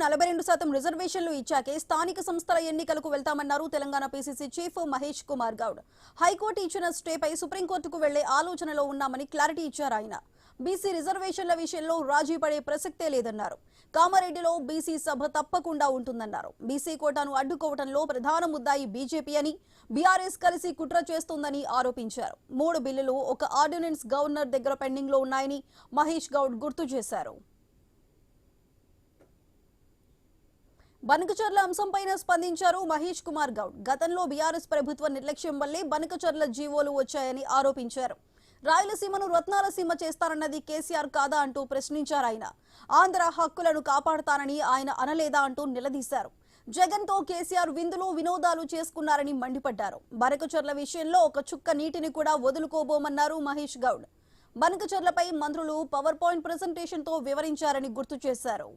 42% రిజర్వేషన్లు ఇచ్చాకే స్థానిక సంస్థల ఎన్నికలకు వెళ్తామన్నారు తెలంగాణ పీసీసీ చీఫ్ మహేష్ కుమార్ గౌడ్. హైకోర్టు ఇచ్చిన స్టేపై సుప్రీంకోర్టుకు వెళ్లే ఆలోచనలో ఉన్నామని క్లారిటీ ఇచ్చారు ఆయన. బీసీ రిజర్వేషన్ల విషయంలో రాజీ పడే ప్రసక్తే లేదన్నారు. కామారెడ్డిలో బీసీ సభ తప్పకుండా ఉంటుందన్నారు. బీసీ కోటాను అడ్డుకోవడంలో ప్రధాన ముద్దాయి బీజేపీ అని, బీఆర్ఎస్ కలిసి కుట్ర చేస్తోందని ఆరోపించారు. 3 బిల్లులు, ఒక ఆర్డినెన్స్ గవర్నర్ దగ్గర పెండింగ్ లో ఉన్నాయని మహేష్ గౌడ్ గుర్తు చేశారు. బనకచర్ల అంశంపైన స్పందించారు మహేష్ కుమార్ గౌడ్. గతంలో బీఆర్ఎస్ ప్రభుత్వ నిర్లక్ష్యం వల్లే బనకచర్ల జీవోలు వచ్చాయని ఆరోపించారు. రాయలసీమను రత్నాలసీమ చేస్తారన్నది కేసీఆర్ కాదా అంటూ ప్రశ్నించారు ఆయన. ఆంధ్ర హక్కులను కాపాడతానని ఆయన అనలేదా అంటూ నిలదీశారు. జగన్ తో కేసీఆర్ విందులు వినోదాలు చేసుకున్నారని మండిపడ్డారు. బనకచర్ల విషయంలో ఒక చుక్క నీటిని కూడా వదులుకోబోమన్నారు మహేష్ గౌడ్. బనకచర్లపై మంత్రులు పవర్ పాయింట్ ప్రెజెంటేషన్ తో వివరించారని గుర్తు చేశారు.